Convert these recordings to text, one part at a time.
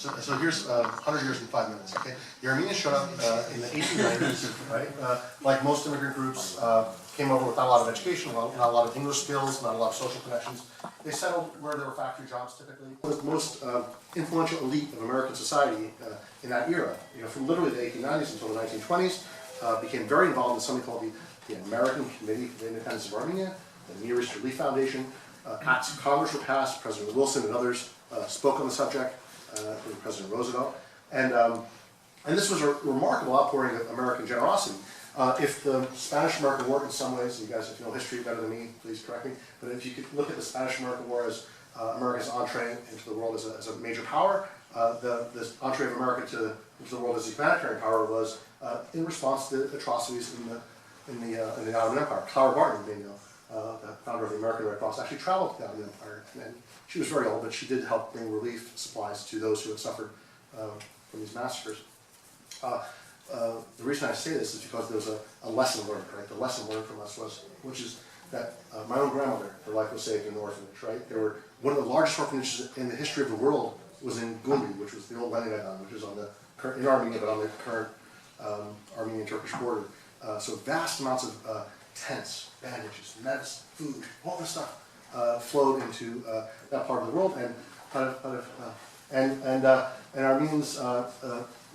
So here's 100 years in 5 minutes. Okay, the Armenians showed up in the 1890s, right? Like most immigrant groups, came over without a lot of education, not a lot of English skills, not a lot of social connections. They settled where there were factory jobs, typically. The most influential elite of American society in that era, from literally the 1890s until the 1920s, became very involved in something called the American Committee for the Independence of Armenia, the Near East Relief Foundation. Acts of Congress were passed. President Wilson and others spoke on the subject, including President Roosevelt. And this was a remarkable outpouring of American generosity. If the Spanish-American War, in some ways, you guys, if you know history better than me, please correct me, but if you could look at the Spanish-American War as America's entree into the world as a major power, this entree of America into the world as a humanitarian power was in response to atrocities in the Ottoman Empire. Clara Barton, the founder of the American Red Cross, actually traveled to the Ottoman Empire, and she was very old, but she did help bring relief supplies to those who had suffered from these massacres. The reason I say this is because there was a lesson learned, right? The lesson learned from us which is that my own grandmother, her life was saved in an orphanage, right? There were one of the largest orphanages in the history of the world was in Gumbi, which was the old Leningrad, which is in Armenia, but on the current Armenian-Turkish border. So vast amounts of tents, bandages, medicine, food, all this stuff flowed into that part of the world, and Armenians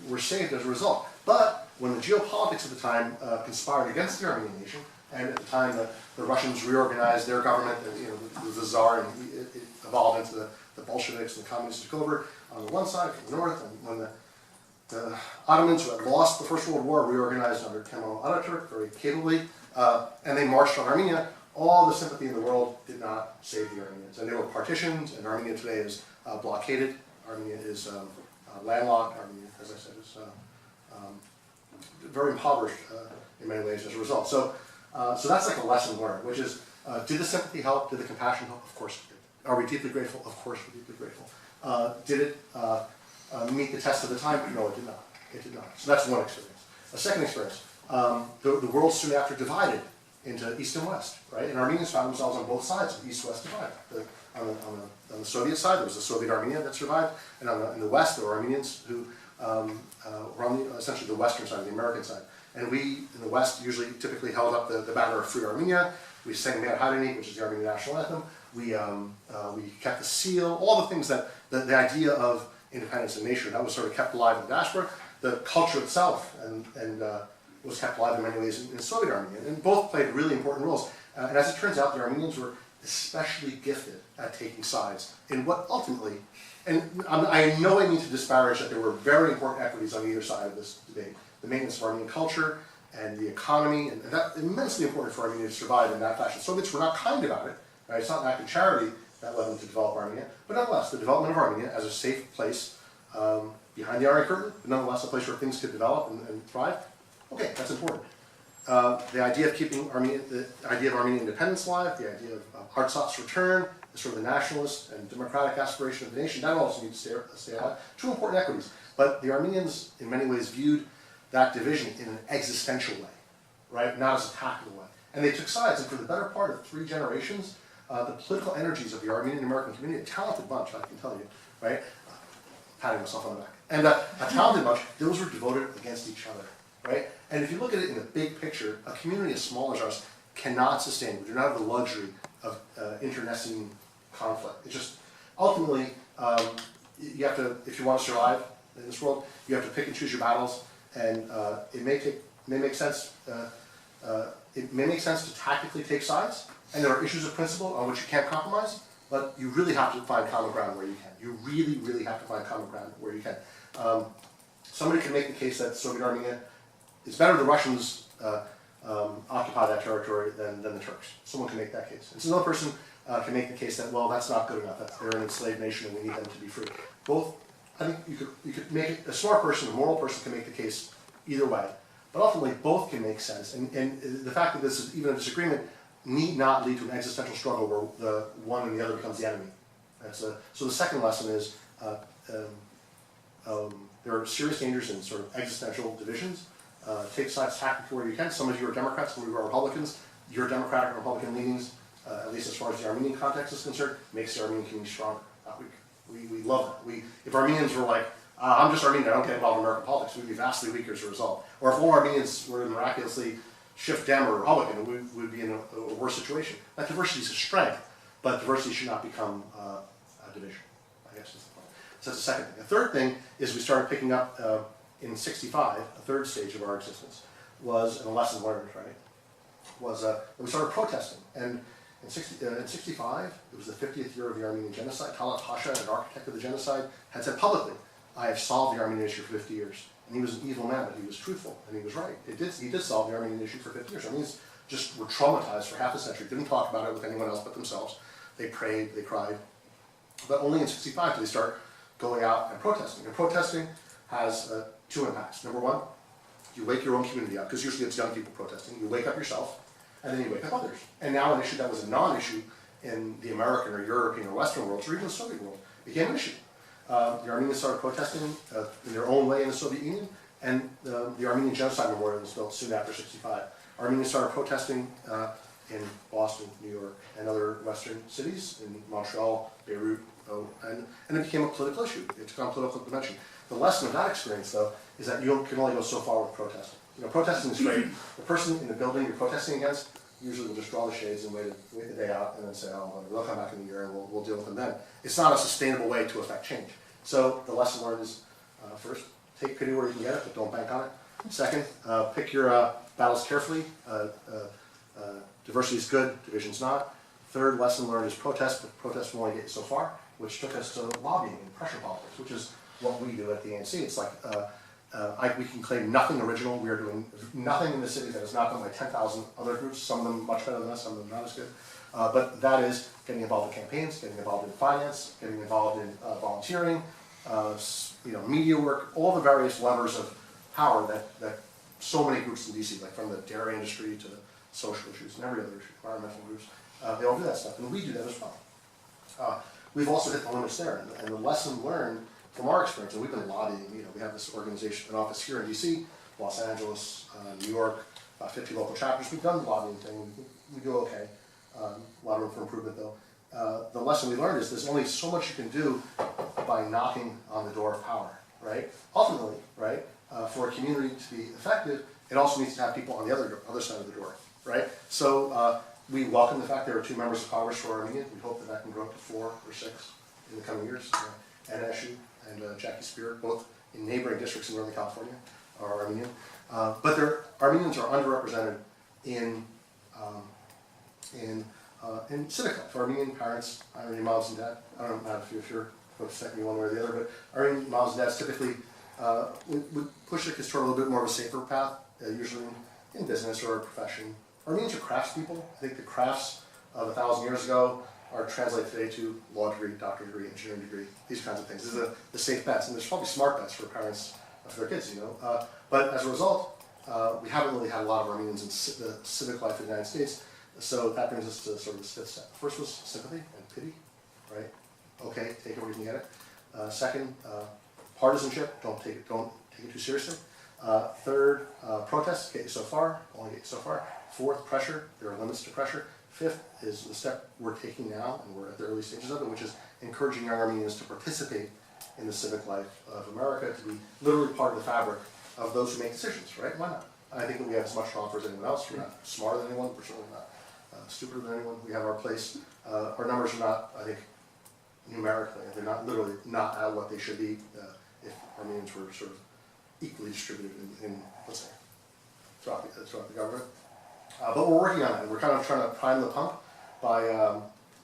were saved as a result. But when the geopolitics at the time conspired against the Armenian nation, and at the time the Russians reorganized their government, the Tsar, and it evolved into the Bolsheviks and the communists took over on the one side from the north, and when the Ottomans, who had lost the First World War, reorganized under Kemal Atatürk very capably, and they marched on Armenia. All the sympathy in the world did not save the Armenians, and they were partitioned, and Armenia today is blockaded. Armenia is landlocked. Armenia, as I said, is very impoverished in many ways as a result. So that's like a lesson learned, which is, did the sympathy help? Did the compassion help? Of course it did. Are we deeply grateful? Of course we're deeply grateful. Did it meet the test of the time? No, it did not. It did not. So that's one experience. A second experience, the world soon after divided into East and West, right? And Armenians found themselves on both sides of the East-West divide. On the Soviet side, there was the Soviet Armenia that survived, and in the West, there were Armenians who were on essentially the Western side, the American side. And we, in the West, typically held up the banner of Free Armenia. We sang Me'at Harini, which is the Armenian national anthem. We kept the seal, all the things that the idea of independence and nation, that was sort of kept alive in the diaspora. The culture itself and was kept alive in many ways in Soviet Armenia, and both played really important roles. And as it turns out, the Armenians were especially gifted at taking sides in what ultimately, and I know I need to disparage that there were very important equities on either side of this debate. The maintenance of Armenian culture and the economy, and that's immensely important for Armenia to survive in that fashion. Soviets were not kind about it, right? It's not an act of charity that led them to develop Armenia, but nonetheless, the development of Armenia as a safe place behind the Iron Curtain, but nonetheless a place where things could develop and thrive. Okay, that's important. The idea of keeping the idea of Armenian independence alive, the idea of Artsak's return, the sort of the nationalist and democratic aspiration of the nation, that also needs to stay alive. Two important equities. But the Armenians, in many ways, viewed that division in an existential way, right? Not as a tactical way. And they took sides, and for the better part of 3 generations, the political energies of the Armenian American community, a talented bunch, I can tell you, right? Patting myself on the back. And a talented bunch, those were devoted against each other, right? And if you look at it in the big picture, a community as small as ours cannot sustain. We do not have the luxury of internecine conflict. It's just, ultimately, you have to, if you want to survive in this world, you have to pick and choose your battles, and it may make sense to tactically take sides, and there are issues of principle on which you can't compromise, but you really have to find common ground where you can. You really, really have to find common ground where you can. Somebody can make the case that Soviet Armenia, it's better the Russians occupy that territory than the Turks. Someone can make that case. And so another person can make the case that, well, that's not good enough. They're an enslaved nation and we need them to be free. Both, I think you could make it, a smart person, a moral person can make the case either way. But ultimately, both can make sense. And the fact that this is even a disagreement need not lead to an existential struggle where the one and the other becomes the enemy. So the second lesson is there are serious dangers in sort of existential divisions. Take sides tactically where you can. Some of you are Democrats, some of you are Republicans. Your Democratic and Republican leanings, at least as far as the Armenian context is concerned, makes the Armenian community stronger. We love it. If Armenians were like I'm just Armenian, I don't get involved in American politics, we'd be vastly weaker as a result. Or if all Armenians were to miraculously shift Dem or Republican, we would be in a worse situation. That diversity is a strength, but diversity should not become a division, I guess is the point. So that's the second thing. The third thing is we started picking up in '65, a third stage of our existence, was, and a lesson learned, right, was we started protesting. And in '65, it was the 50th year of the Armenian genocide. Talat Pasha, an architect of the genocide, had said publicly, I have solved the Armenian issue for 50 years. And he was an evil man, but he was truthful, and he was right. He did solve the Armenian issue for 50 years. Armenians just were traumatized for half a century, didn't talk about it with anyone else but themselves. They prayed, they cried. But only in '65 did they start going out and protesting. And protesting has two impacts. Number one, you wake your own community up, because usually it's young people protesting. You wake up yourself, and then you wake up others. And now an issue that was a non-issue in the American or European or Western worlds, or even the Soviet world, became an issue. The Armenians started protesting in their own way in the Soviet Union, and the Armenian Genocide Memorial was built soon after '65. Armenians started protesting in Boston, New York, and other Western cities, in Montreal, Beirut, and it became a political issue. It took on a political dimension. The lesson of that experience, though, is that you can only go so far with protesting. You know, protesting is great. The person in the building you're protesting against usually will just draw the shades and wait the day out and then say, oh, they'll come back in a year and we'll deal with them then. It's not a sustainable way to affect change. So the lesson learned is, first, take pity where you can get it, but don't bank on it. Second, pick your battles carefully. Diversity is good, division's not. Third lesson learned is protest, but protest will only get you so far, which took us to lobbying and pressure politics, which is what we do at the ANC. It's like, we can claim nothing original. We are doing nothing in the city that is not done by 10,000 other groups, some of them much better than us, some of them not as good. But that is getting involved in campaigns, getting involved in finance, getting involved in volunteering, media work, all the various levers of power that so many groups in DC, like from the dairy industry to the social issues and every other issue, environmental groups, they all do that stuff, and we do that as well. We've also hit the limits there, and the lesson learned from our experience, and we've been lobbying, we have this organization, an office here in DC, Los Angeles, New York, about 50 local chapters. We've done the lobbying thing, we do okay. A lot of room for improvement though. The lesson we learned is there's only so much you can do by knocking on the door of power, right? Ultimately, right, for a community to be effective, it also needs to have people on the other side of the door, right? So we welcome the fact there are 2 members of Congress who are Armenian. We hope that can grow up to 4 or 6 in the coming years. Anna Eshu and Jackie Spear, both in neighboring districts in Northern California, are Armenian. But Armenians are underrepresented in civic life. Armenian parents, Armenian moms and dads, I don't know if you're going to set me one way or the other, but Armenian moms and dads typically would push their kids toward a little bit more of a safer path, usually in business or a profession. Armenians are craftspeople. I think the crafts of 1,000 years ago are translated today to law degree, doctorate degree, engineering degree, these kinds of things. These are the safe bets, and there's probably smart bets for parents, for their kids, But as a result, we haven't really had a lot of Armenians in the civic life of the United States, so that brings us to sort of this 5th step. First was sympathy and pity, right? Okay, take it where you can get it. Second, partisanship, don't take it too seriously. Third, protest, get you so far, only get you so far. Fourth, pressure, there are limits to pressure. Fifth is the step we're taking now, and we're at the early stages of it, which is encouraging young Armenians to participate in the civic life of America, to be literally part of the fabric of those who make decisions, right? Why not? I think that we have as much to offer as anyone else. We're not smarter than anyone, we're certainly not stupider than anyone. We have our place. Our numbers are not, I think, numerically, they're not literally not at what they should be if Armenians were sort of equally distributed in let's say, throughout the government. But we're working on it, and we're kind of trying to prime the pump by,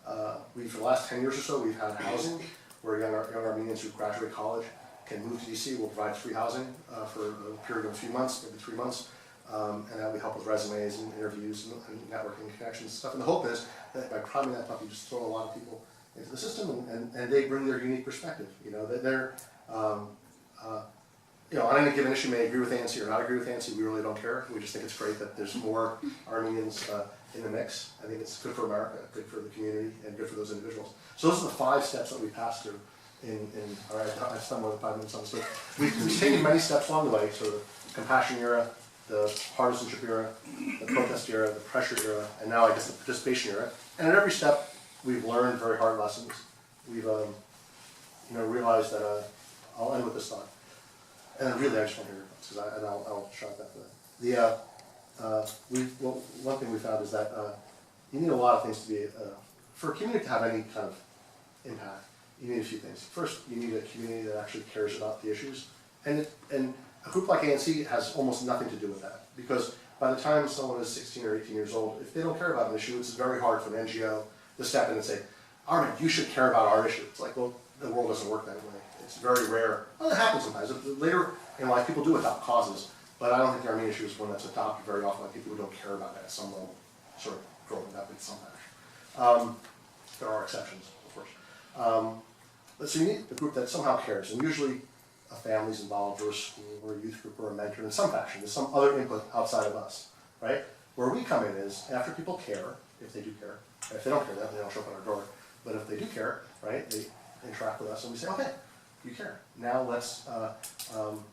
for the last 10 years or so, we've had housing, where young Armenians who graduate college can move to DC. We'll provide free housing for a period of a few months, maybe 3 months, and that we help with resumes and interviews and networking connections and stuff. And the hope is that by priming that pump, you just throw a lot of people into the system, and they bring their unique perspective. On any given issue, may agree with ANC or not agree with ANC, we really don't care. We just think it's great that there's more Armenians in the mix. I think it's good for America, good for the community, and good for those individuals. So those are the 5 steps that we passed through all right, I've spent more than 5 minutes on this, but we've taken many steps along the way, so the compassion era, the partisanship era, the protest era, the pressure era, and now I guess the participation era. And at every step, we've learned very hard lessons. We've realized that, I'll end with this thought. And then really, I just want to hear your thoughts, because I'll shout that for that. One thing we found is that you need a lot of things to be, for a community to have any kind of impact, you need a few things. First, you need a community that actually cares about the issues. And a group like ANC has almost nothing to do with that. Because by the time someone is 16 or 18 years old, if they don't care about an issue, it's very hard for an NGO to step in and say, Armin, you should care about our issue. It's like, well, the world doesn't work that way. It's very rare. Well, it happens sometimes. Later in life, people do adopt causes. But I don't think the Armenian issue is one that's adopted very often by people who don't care about it at some level, sort of growing up in some fashion. There are exceptions, of course. But so you need a group that somehow cares, and usually a family's involved, or a school, or a youth group, or a mentor in some fashion. There's some other input outside of us, right? Where we come in is, after people care, if they do care, if they don't care, they don't show up at our door, but if they do care, right, they interact with us, and we say, okay, you care. Now let's,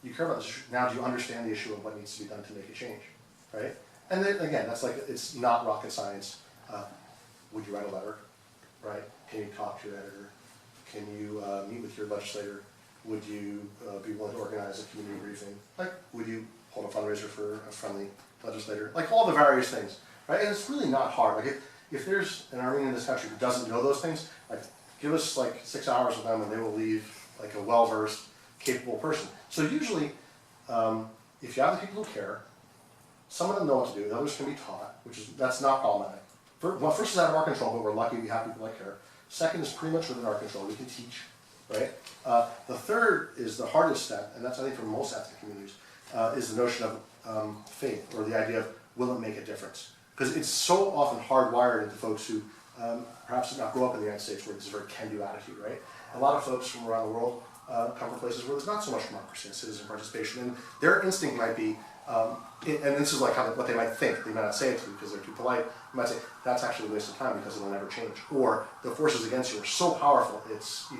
you care about this issue. Now do you understand the issue and what needs to be done to make a change, right? And then, again, that's like, it's not rocket science. Would you write a letter, right? Can you talk to your editor? Can you meet with your legislator? Would you be willing to organize a community briefing? Like, would you hold a fundraiser for a friendly legislator? Like, all the various things, right? And it's really not hard. Like, if there's an Armenian in this country who doesn't know those things, like, give us like 6 hours with them and they will leave like a well-versed, capable person. So usually, if you have the people who care, some of them know what to do, the others can be taught, that's not problematic. Well, first is out of our control, but we're lucky we have people that care. Second is pretty much within our control, we can teach, right? The third is the hardest step, and that's I think for most ethnic communities, is the notion of faith, or the idea of will it make a difference? Because it's so often hardwired into folks who perhaps did not grow up in the United States where this is a very can-do attitude, right? A lot of folks from around the world come from places where there's not so much democracy and citizen participation, and their instinct might be, and this is like what they might think, they might not say it to you because they're too polite, they might say, that's actually a waste of time because it'll never change. Or the forces against you are so powerful, it's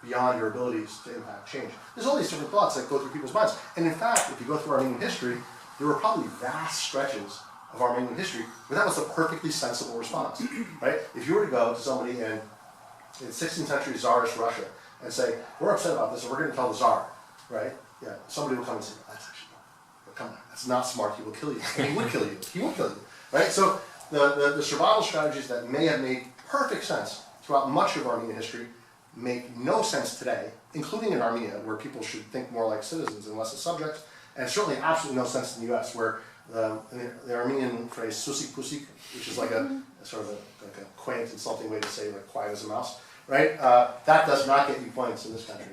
beyond your abilities to impact change. There's all these different thoughts that go through people's minds. And in fact, if you go through Armenian history, there were probably vast stretches of Armenian history where that was a perfectly sensible response, right? If you were to go to somebody in 16th century Tsarist Russia and say, we're upset about this and we're going to tell the Tsar, right? Yeah, somebody will come and say, that's actually not, come on, that's not smart, he will kill you. And he would kill you, he will kill you, right? So the survival strategies that may have made perfect sense throughout much of Armenian history make no sense today, including in Armenia, where people should think more like citizens and less as subjects, and certainly absolutely no sense in the US, where the Armenian phrase susik pusik, which is like a sort of like a quaint, insulting way to say like quiet as a mouse, right? That does not get you points in this country.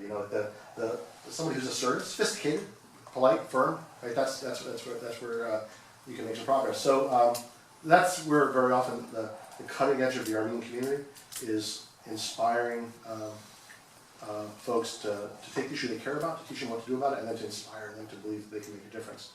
Somebody who's assertive, sophisticated, polite, firm, right? That's where you can make some progress. So that's where very often the cutting edge of the Armenian community is inspiring folks to take the issue they care about, to teach them what to do about it, and then to inspire them to believe that they can make a difference.